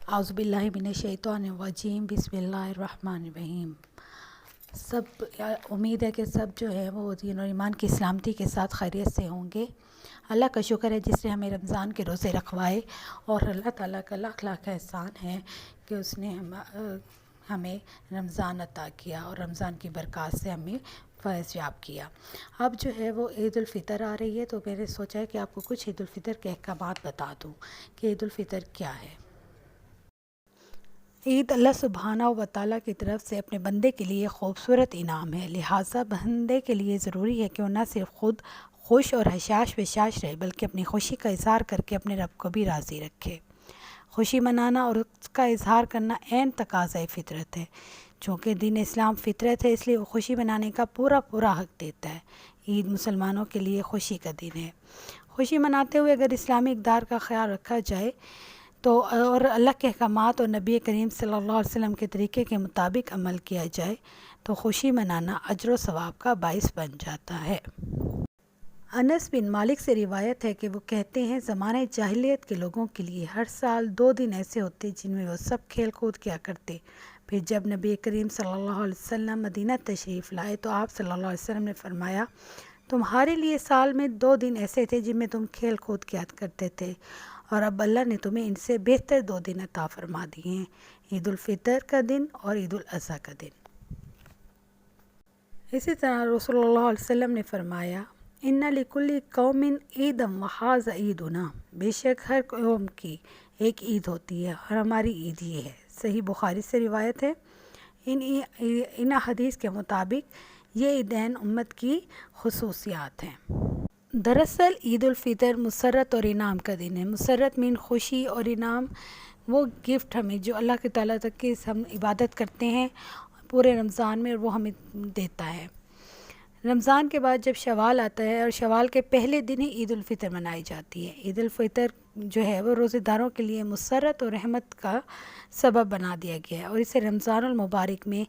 اعوذ باللہ من الشیطان الرجیم بسم اللہ الرحمن الرحیم۔ سب امید ہے کہ سب جو ہے وہ دین اور ایمان کی سلامتی کے ساتھ خیریت سے ہوں گے۔ اللہ کا شکر ہے جس نے ہمیں رمضان کے روزے رکھوائے، اور اللہ تعالیٰ کا لاکھ لاکھ احسان ہے کہ اس نے ہمیں رمضان عطا کیا اور رمضان کی برکات سے ہمیں فیض یاب کیا۔ اب جو ہے وہ عید الفطر آ رہی ہے، تو میں نے سوچا ہے کہ آپ کو کچھ عید الفطر کے احکامات بتا دوں کہ عید الفطر کیا ہے۔ عید اللہ سبحانہ و تعالیٰ کی طرف سے اپنے بندے کے لیے خوبصورت انعام ہے، لہٰذا بندے کے لیے ضروری ہے کہ وہ نہ صرف خود خوش اور حشاش بشاش رہے، بلکہ اپنی خوشی کا اظہار کر کے اپنے رب کو بھی راضی رکھے۔ خوشی منانا اور اس کا اظہار کرنا عین تقاضۂ فطرت ہے۔ چونکہ دین اسلام فطرت ہے، اس لیے وہ خوشی منانے کا پورا حق دیتا ہے۔ عید مسلمانوں کے لیے خوشی کا دن ہے۔ خوشی مناتے ہوئے اگر اسلامی اقدار کا خیال رکھا جائے تو اور اللہ کے احکامات اور نبی کریم صلی اللہ علیہ وسلم کے طریقے کے مطابق عمل کیا جائے تو خوشی منانا اجر و ثواب کا باعث بن جاتا ہے۔ انس بن مالک سے روایت ہے کہ وہ کہتے ہیں، زمانۂ جاہلیت کے لوگوں کے لیے ہر سال 2 دن ایسے ہوتے جن میں وہ سب کھیل کود کیا کرتے۔ پھر جب نبی کریم صلی اللہ علیہ وسلم مدینہ تشریف لائے تو آپ صلی اللہ علیہ وسلم نے فرمایا، تمہارے لیے سال میں 2 دن ایسے تھے جن میں تم کھیل کود کیا کرتے تھے، اور اب اللہ نے تمہیں ان سے بہتر 2 دن عطا فرما دیے ہیں، عید الفطر کا دن اور عید الاضحیٰ کا دن۔ اسی طرح رسول اللہ علیہ وسلم نے فرمایا، ان لکل قوم عیدا وہذا عیدنا، بے شک ہر قوم کی ایک عید ہوتی ہے اور ہماری عید یہ ہے۔ صحیح بخاری سے روایت ہے۔ ان حدیث کے مطابق یہ عیدین امت کی خصوصیات ہیں۔ دراصل عید الفطر مسرت اور انعام کا دن ہے۔ مسرت مین خوشی، اور انعام وہ گفٹ ہمیں جو اللہ کے تعالیٰ تک کی ہم عبادت کرتے ہیں پورے رمضان میں، اور وہ ہمیں دیتا ہے۔ رمضان کے بعد جب شوال آتا ہے، اور شوال کے پہلے دن ہی عید الفطر منائی جاتی ہے۔ عید الفطر جو ہے وہ روزے داروں کے لیے مسرت اور رحمت کا سبب بنا دیا گیا ہے، اور اسے رمضان المبارک میں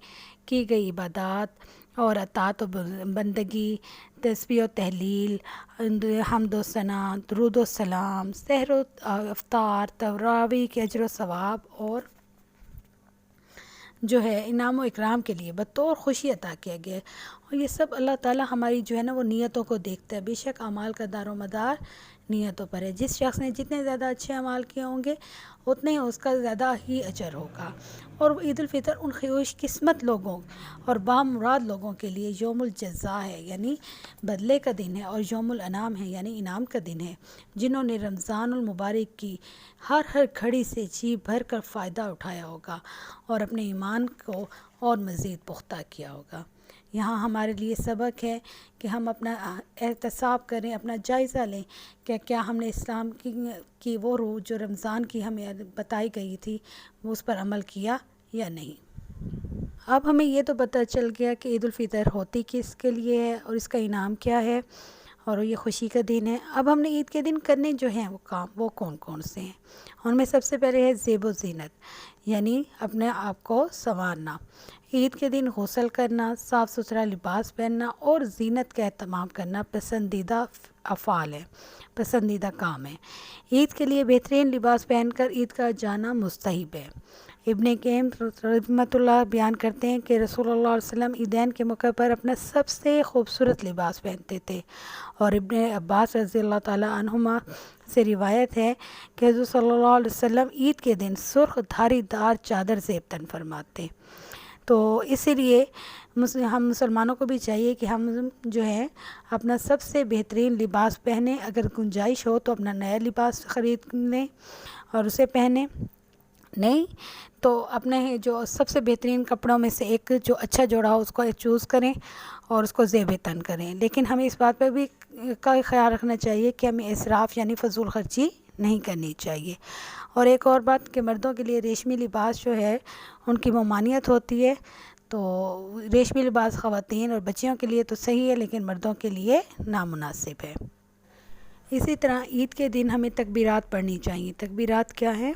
کی گئی عبادات اور اطاعت و بندگی، تسبیح و تحلیل، حمد و ثنا، درود و سلام، سحر و افطار، تراویح کے اجر و ثواب اور جو ہے انعام و اکرام کے لیے بطور خوشی عطا کیا گیا ہے۔ اور یہ سب اللہ تعالیٰ ہماری جو ہے نا وہ نیتوں کو دیکھتا ہے۔ بے شک اعمال کا دار و مدار نیتوں پر ہے۔ جس شخص نے جتنے زیادہ اچھے اعمال کیے ہوں گے اتنے ہی اس کا زیادہ ہی اجر ہوگا۔ اور عید الفطر ان خوش قسمت لوگوں اور بامراد لوگوں کے لیے یوم الجزا ہے، یعنی بدلے کا دن ہے، اور یوم الانعام ہے، یعنی انعام کا دن ہے، جنہوں نے رمضان المبارک کی ہر گھڑی سے جی بھر کر فائدہ اٹھایا ہوگا اور اپنے ایمان کو اور مزید پختہ کیا ہوگا۔ یہاں ہمارے لیے سبق ہے کہ ہم اپنا احتساب کریں، اپنا جائزہ لیں کہ کیا ہم نے اسلام کی وہ روح جو رمضان کی ہمیں بتائی گئی تھی وہ اس پر عمل کیا یا نہیں۔ اب ہمیں یہ تو پتہ چل گیا کہ عید الفطر ہوتی کس کے لیے ہے اور اس کا انعام کیا ہے، اور یہ خوشی کا دن ہے۔ اب ہم نے عید کے دن کرنے جو ہیں وہ کام وہ کون سے ہیں، ان میں سب سے پہلے ہے زیب و زینت، یعنی اپنے آپ کو سنوارنا۔ عید کے دن غسل کرنا، صاف ستھرا لباس پہننا اور زینت کا اہتمام کرنا پسندیدہ افعال ہے، پسندیدہ کام ہے۔ عید کے لیے بہترین لباس پہن کر عید گاہ جانا مستحب ہے۔ ابن قیم رحمۃ اللہ بیان کرتے ہیں کہ رسول اللہ علیہ وسلم عیدین کے موقع پر اپنا سب سے خوبصورت لباس پہنتے تھے، اور ابن عباس رضی اللہ تعالیٰ عنہما سے روایت ہے کہ حضور صلی اللہ علیہ وسلم عید کے دن سرخ دھاری دار چادر زیب تن فرماتے۔ تو اسی لیے ہم مسلمانوں کو بھی چاہیے کہ ہم جو ہے اپنا سب سے بہترین لباس پہنیں، اگر گنجائش ہو تو اپنا نیا لباس خرید لیں اور اسے پہنیں، نہیں تو اپنے جو سب سے بہترین کپڑوں میں سے ایک جو اچھا جوڑا ہو اس کو چوز کریں اور اس کو زیب تن کریں۔ لیکن ہمیں اس بات پہ بھی کا خیال رکھنا چاہیے کہ ہمیں اسراف یعنی فضول خرچی نہیں کرنی چاہیے۔ اور ایک اور بات کہ مردوں کے لیے ریشمی لباس جو ہے ان کی ممانعت ہوتی ہے، تو ریشمی لباس خواتین اور بچیوں کے لیے تو صحیح ہے لیکن مردوں کے لیے نامناسب ہے۔ اسی طرح عید کے دن ہمیں تکبیرات پڑھنی چاہیے۔ تکبیرات کیا ہیں؟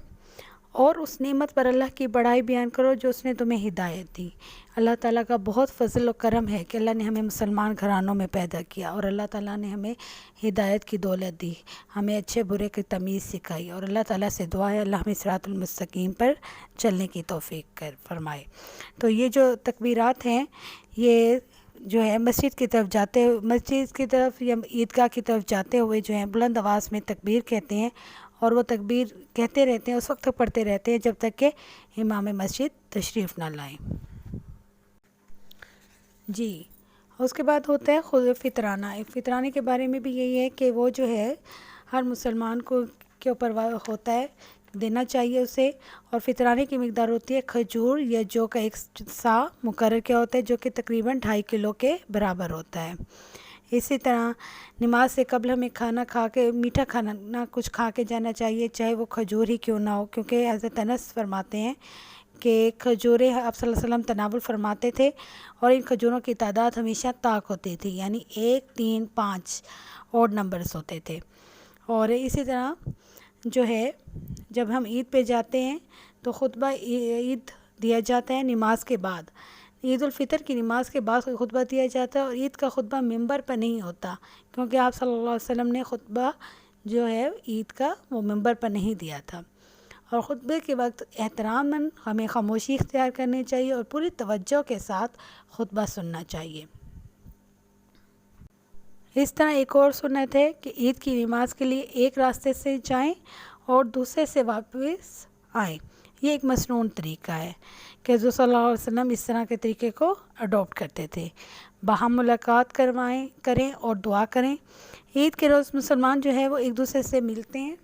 اور اس نعمت پر اللہ کی بڑائی بیان کرو جو اس نے تمہیں ہدایت دی۔ اللہ تعالیٰ کا بہت فضل و کرم ہے کہ اللہ نے ہمیں مسلمان گھرانوں میں پیدا کیا، اور اللہ تعالیٰ نے ہمیں ہدایت کی دولت دی، ہمیں اچھے برے کی تمیز سکھائی، اور اللہ تعالیٰ سے دعا ہے اللہ ہمیں صراط المستقیم پر چلنے کی توفیق فرمائے۔ تو یہ جو تکبیرات ہیں یہ جو ہے مسجد کی طرف یا عیدگاہ کی طرف جاتے ہوئے جو ہیں بلند آواز میں تکبیر کہتے ہیں، اور وہ تکبیر کہتے رہتے ہیں، اس وقت تک پڑھتے رہتے ہیں جب تک کہ امام مسجد تشریف نہ لائیں۔ جی، اس کے بعد ہوتا ہے خود فطرانہ۔ فطرانے کے بارے میں بھی یہی ہے کہ وہ جو ہے ہر مسلمان کے اوپر ہوتا ہے، دینا چاہیے اسے، اور فطرانے کی مقدار ہوتی ہے کھجور یا جو کا 1 سا مقرر کیا ہوتا ہے جو کہ تقریباً 2.5 کلو کے برابر ہوتا ہے۔ اسی طرح نماز سے قبل ہمیں کھانا کھا کے میٹھا کھانا کچھ کھا کے جانا چاہیے، چاہے وہ کھجور ہی کیوں نہ ہو، کیونکہ حضرت انس فرماتے ہیں کہ کھجوریں آپ صلی اللہ علیہ وسلم تناول فرماتے تھے، اور ان کھجوروں کی تعداد ہمیشہ طاق ہوتی تھی، یعنی 1، 3، 5 اوڈ نمبرز ہوتے تھے۔ اور اسی طرح جو ہے جب ہم عید پہ جاتے ہیں تو خطبہ عید دیا جاتا ہے نماز کے بعد۔ عید الفطر کی نماز کے بعد خطبہ دیا جاتا ہے، اور عید کا خطبہ ممبر پر نہیں ہوتا، کیونکہ آپ صلی اللہ علیہ وسلم نے خطبہ جو ہے عید کا وہ ممبر پر نہیں دیا تھا۔ اور خطبے کے وقت احتراماً ہمیں خاموشی اختیار کرنی چاہیے اور پوری توجہ کے ساتھ خطبہ سننا چاہیے۔ اس طرح ایک اور سنت ہے کہ عید کی نماز کے لیے ایک راستے سے جائیں اور دوسرے سے واپس آئیں۔ یہ ایک مسنون طریقہ ہے کہ حضور صلی اللہ علیہ وسلم اس طرح کے طریقے کو اڈاپٹ کرتے تھے۔ باہم ملاقات کریں اور دعا کریں۔ عید کے روز مسلمان جو ہے وہ ایک دوسرے سے ملتے ہیں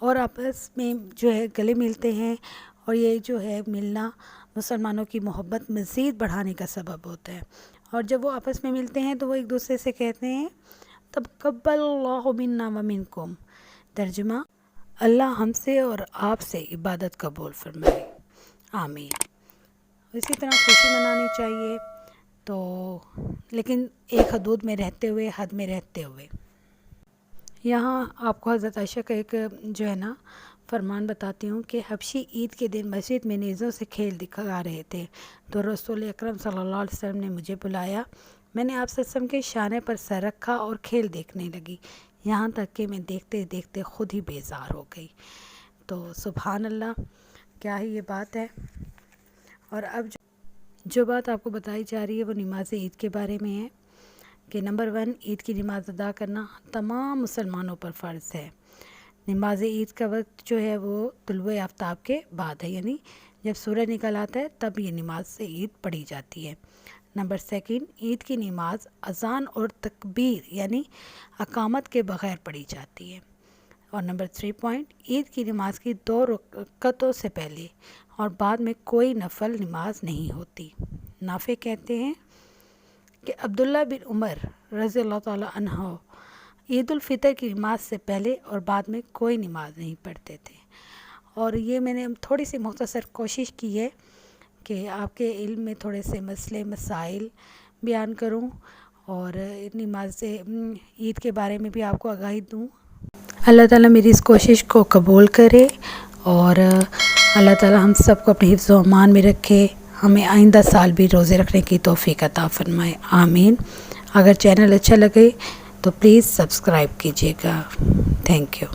اور آپس میں جو ہے گلے ملتے ہیں، اور یہ جو ہے ملنا مسلمانوں کی محبت مزید بڑھانے کا سبب ہوتا ہے۔ اور جب وہ آپس میں ملتے ہیں تو وہ ایک دوسرے سے کہتے ہیں تقبل اللہ منا ومنکم، ترجمہ اللہ ہم سے اور آپ سے عبادت قبول فرمائے، آمین۔ اسی طرح خوشی منانی چاہیے، تو لیکن ایک حدود میں رہتے ہوئے، حد میں رہتے ہوئے۔ یہاں آپ کو حضرت عائشہ کا ایک جو ہے نا فرمان بتاتی ہوں کہ حبشی عید کے دن مسجد میں نیزوں سے کھیل دکھا رہے تھے، تو رسول اکرم صلی اللہ علیہ وسلم نے مجھے بلایا، میں نے آپ صلی اللہ علیہ وسلم کے شانے پر سر رکھا اور کھیل دیکھنے لگی، یہاں تک کہ میں دیکھتے دیکھتے خود ہی بیزار ہو گئی۔ تو سبحان اللہ، کیا ہی یہ بات ہے۔ اور اب جو بات آپ کو بتائی جا رہی ہے وہ نماز عید کے بارے میں ہے کہ نمبر 1، عید کی نماز ادا کرنا تمام مسلمانوں پر فرض ہے۔ نماز عید کا وقت جو ہے وہ طلوع آفتاب کے بعد ہے، یعنی جب سورج نکل آتا ہے تب یہ نماز سے عید پڑھی جاتی ہے۔ نمبر 2، عید کی نماز اذان اور تکبیر یعنی اقامت کے بغیر پڑھی جاتی ہے۔ اور نمبر 3 پوائنٹ، عید کی نماز کی 2 رکعتوں سے پہلے اور بعد میں کوئی نفل نماز نہیں ہوتی۔ نافع کہتے ہیں کہ عبداللہ بن عمر رضی اللہ تعالی عنہ عید الفطر کی نماز سے پہلے اور بعد میں کوئی نماز نہیں پڑھتے تھے۔ اور یہ میں نے تھوڑی سی مختصر کوشش کی ہے کہ آپ کے علم میں تھوڑے سے مسئلے مسائل بیان کروں اور نماز عید کے بارے میں بھی آپ کو آگاہی دوں۔ اللہ تعالیٰ میری اس کوشش کو قبول کرے، اور اللہ تعالیٰ ہم سب کو اپنے حفظ و امان میں رکھے، ہمیں آئندہ سال بھی روزے رکھنے کی توفیق عطا فرمائے، آمین۔ اگر چینل اچھا لگے تو پلیز سبسکرائب کیجیے گا، تھینک یو۔